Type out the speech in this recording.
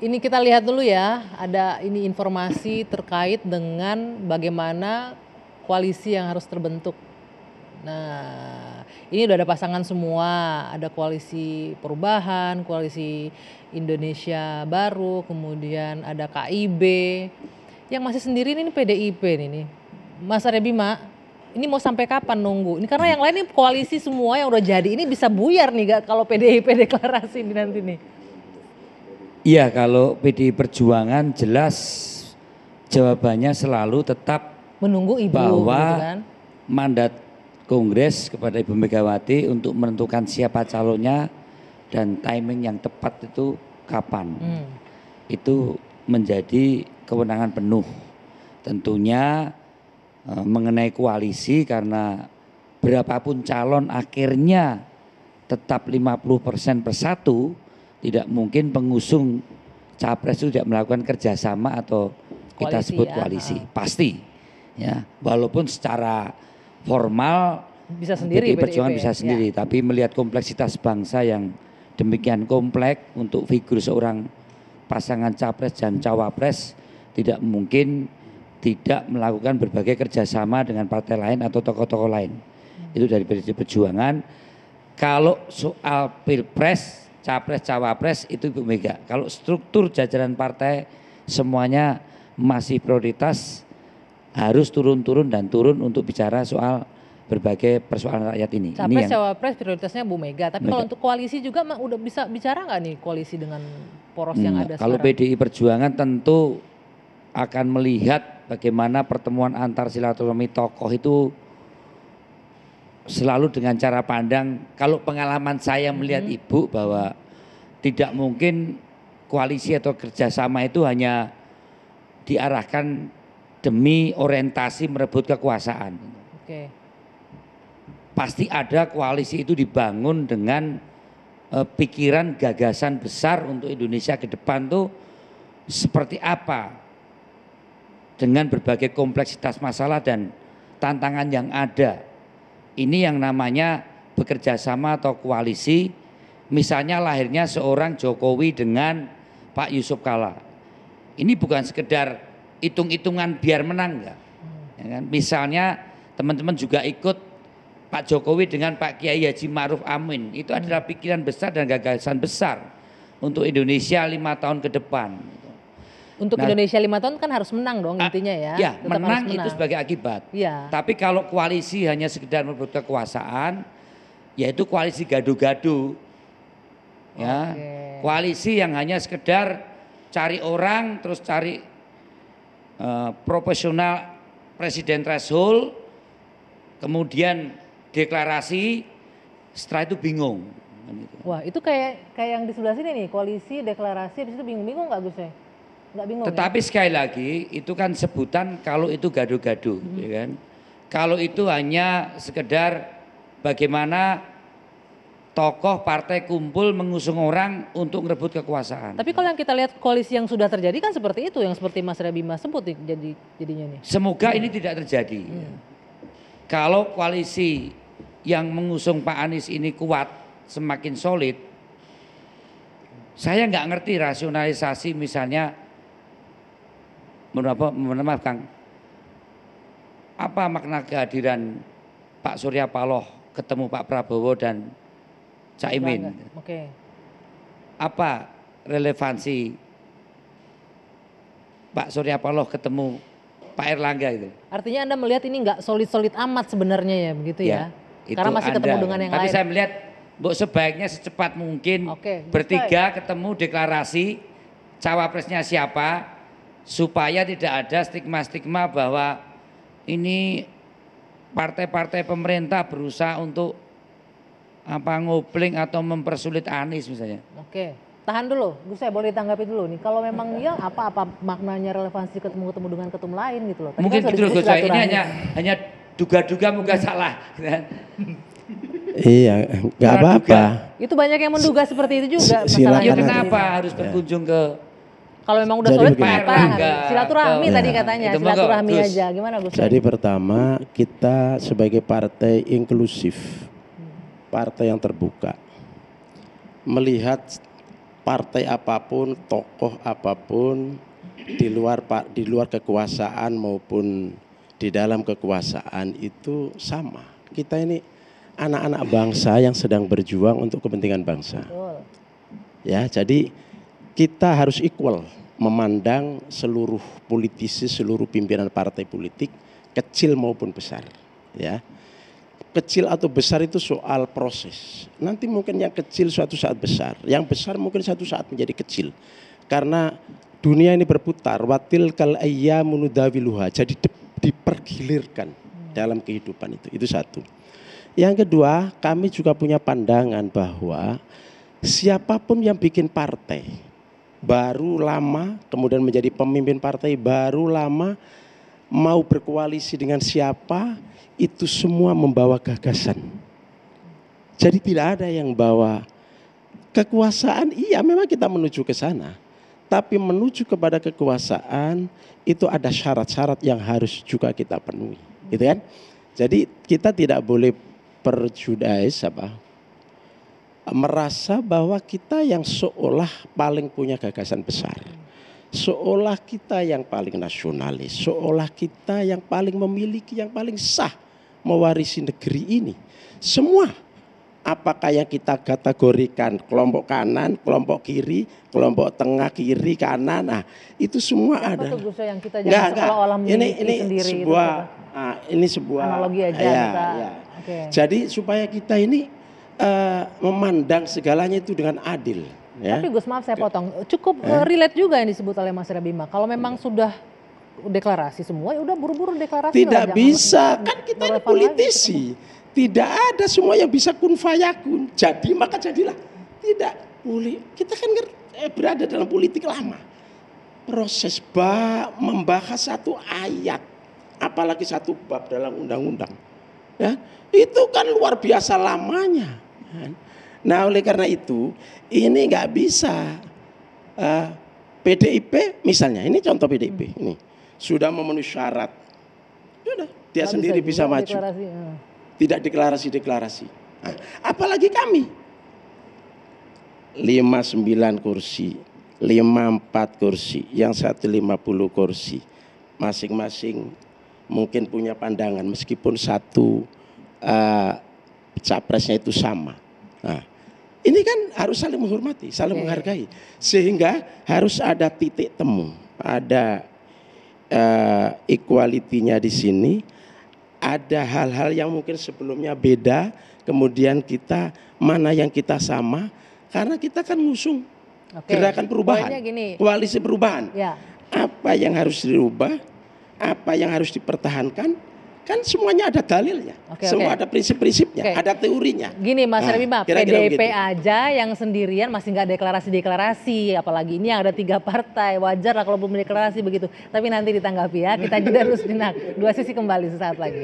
Ini kita lihat dulu ya, ada ini informasi terkait dengan bagaimana koalisi yang harus terbentuk. Nah, ini udah ada pasangan semua, ada koalisi perubahan, koalisi Indonesia Baru, kemudian ada KIB. Yang masih sendiri ini PDIP nih. Mas Arya Bima, ini mau sampai kapan nunggu? Ini karena yang lain ini koalisi semua yang udah jadi, ini bisa buyar nih gak kalau PDIP deklarasi nanti nih. Iya, kalau PDI Perjuangan jelas jawabannya selalu tetap menunggu Ibu bahwa gitu kan? Mandat Kongres kepada Ibu Megawati untuk menentukan siapa calonnya dan timing yang tepat itu kapan. Itu menjadi kewenangan penuh. Tentunya mengenai koalisi karena berapapun calon akhirnya tetap 50% persatu. Tidak mungkin pengusung capres itu tidak melakukan kerjasama atau kita sebut koalisi, pasti. Ya, walaupun secara formal bisa sendiri, PDI Perjuangan bisa sendiri, tapi melihat kompleksitas bangsa yang demikian kompleks untuk figur seorang pasangan capres dan cawapres tidak mungkin tidak melakukan berbagai kerjasama dengan partai lain atau tokoh-tokoh lain. Itu dari PDI Perjuangan. Kalau soal pilpres capres cawapres itu Ibu Mega. Kalau struktur jajaran partai semuanya masih prioritas harus turun untuk bicara soal berbagai persoalan rakyat ini. Capres cawapres prioritasnya Bu Mega. Tapi kalau untuk koalisi juga udah bisa bicara nggak nih koalisi dengan poros yang ada kalau sekarang? PDI Perjuangan tentu akan melihat bagaimana pertemuan antar silaturahmi tokoh itu selalu dengan cara pandang, kalau pengalaman saya melihat Ibu bahwa tidak mungkin koalisi atau kerjasama itu hanya diarahkan demi orientasi merebut kekuasaan. Pasti ada koalisi itu dibangun dengan pikiran gagasan besar untuk Indonesia ke depan tuh seperti apa dengan berbagai kompleksitas masalah dan tantangan yang ada. Ini yang namanya bekerja sama atau koalisi. Misalnya lahirnya seorang Jokowi dengan Pak Yusuf Kalla. Ini bukan sekedar hitung-hitungan biar menang enggak. Ya kan? Misalnya teman-teman juga ikut Pak Jokowi dengan Pak Kiai Haji Ma'ruf Amin. Itu adalah pikiran besar dan gagasan besar untuk Indonesia 5 tahun ke depan. Untuk Indonesia 5 tahun kan harus menang dong intinya ya. Ya, menang itu sebagai akibat. Ya. Tapi kalau koalisi hanya sekedar merebut kekuasaan, yaitu koalisi gaduh-gaduh. Ya. Koalisi yang hanya sekedar cari orang terus cari proporsional presiden threshold, kemudian deklarasi, setelah itu bingung. Wah, itu kayak yang di sebelah sini nih, koalisi deklarasi habis itu bingung-bingung nggak Gus? Nggak bingung. Tetapi ya? Sekali lagi itu kan sebutan kalau itu gaduh-gaduh, ya kan. Kalau itu hanya sekedar bagaimana tokoh partai kumpul mengusung orang untuk merebut kekuasaan. Tapi kalau yang kita lihat koalisi yang sudah terjadi kan seperti itu, yang seperti Mas Arya Bima sebut jadinya nih. Semoga ini tidak terjadi. Kalau koalisi yang mengusung Pak Anies ini kuat, semakin solid, saya nggak ngerti rasionalisasi misalnya. Maaf Kang, apa makna kehadiran Pak Surya Paloh ketemu Pak Prabowo dan Caimin? Apa relevansi Pak Surya Paloh ketemu Pak Erlangga itu? Artinya Anda melihat ini nggak solid-solid amat sebenarnya ya begitu ya? Karena masih ketemu dengan yang tapi lain. Saya melihat sebaiknya secepat mungkin bertiga ketemu deklarasi cawapresnya siapa, supaya tidak ada stigma-stigma bahwa ini partai-partai pemerintah berusaha untuk ngopling atau mempersulit Anies misalnya. Tahan dulu, Gus, saya boleh ditanggapi dulu nih. Kalau memang ya apa maknanya relevansi ketemu dengan ketum lain gitu loh. Mungkin gitu loh Gus, ini hanya duga-duga moga salah. Iya, nggak apa-apa. Itu banyak yang menduga seperti itu juga. Ya kenapa harus berkunjung ke? Kalau memang udah solid silaturahmi tadi katanya, silaturahmi aja. Gimana Gus? Jadi pertama kita sebagai partai inklusif, partai yang terbuka, melihat partai apapun, tokoh apapun di luar kekuasaan maupun di dalam kekuasaan itu sama. Kita ini anak-anak bangsa yang sedang berjuang untuk kepentingan bangsa. Betul. Ya, jadi kita harus equal memandang seluruh politisi, seluruh pimpinan partai politik, kecil maupun besar. Ya, kecil atau besar itu soal proses. Nanti mungkin yang kecil suatu saat besar, yang besar mungkin suatu saat menjadi kecil. Karena dunia ini berputar, watil kal ayyamu nudawiluha, jadi dipergilirkan dalam kehidupan itu satu. Yang kedua, kami juga punya pandangan bahwa siapapun yang bikin partai, baru lama kemudian menjadi pemimpin partai, baru lama mau berkoalisi dengan siapa, itu semua membawa gagasan. Jadi tidak ada yang bawa kekuasaan. Iya, memang kita menuju ke sana, tapi menuju kepada kekuasaan itu ada syarat-syarat yang harus juga kita penuhi, gitu kan? Jadi kita tidak boleh perjudais merasa bahwa kita yang seolah paling punya gagasan besar, seolah kita yang paling nasionalis, seolah kita yang paling memiliki, yang paling sah mewarisi negeri ini. Semua apakah yang kita kategorikan kelompok kanan, kelompok kiri, kelompok tengah, kiri, kanan, nah itu semua ada. Apa tuh Gus yang kita jangan seolah-olah memiliki sendiri sebuah, itu, ini sebuah analogi aja ya, kita. ya. Okay. Jadi supaya kita ini memandang segalanya itu dengan adil. Ya. Tapi Gus, maaf saya potong, cukup relate juga yang disebut oleh Mas Rabima. Kalau memang sudah deklarasi semua, ya udah buru-buru deklarasi. Tidak lah, bisa, kan kita ini politisi. Tidak ada semua yang bisa kun fayakun. Jadi maka jadilah. Tidak boleh. Kita kan berada dalam politik lama. Proses membahas satu ayat, apalagi satu bab dalam undang-undang, ya itu kan luar biasa lamanya. Nah oleh karena itu ini nggak bisa PDIP misalnya, ini contoh PDIP ini sudah memenuhi syarat, sudah dia sendiri bisa maju, tidak deklarasi. Nah, apalagi kami 59 kursi, 54 kursi, yang satu 50 kursi, masing-masing mungkin punya pandangan meskipun satu capresnya itu sama. Nah, ini kan harus saling menghormati, saling menghargai, sehingga harus ada titik temu, ada equality-nya di sini, ada hal-hal yang mungkin sebelumnya beda, kemudian kita mana yang kita sama, karena kita kan ngusung gerakan perubahan, koalisi perubahan. Ya. Apa yang harus dirubah, apa yang harus dipertahankan, kan semuanya ada dalilnya, semua ada prinsip-prinsipnya, ada teorinya. Gini Mas Rabima, PDIP aja yang sendirian masih nggak deklarasi, apalagi ini yang ada 3 partai, wajar lah kalau belum deklarasi begitu. Tapi nanti ditanggapi ya, kita jeda terus jenak. Dua Sisi kembali sesaat lagi.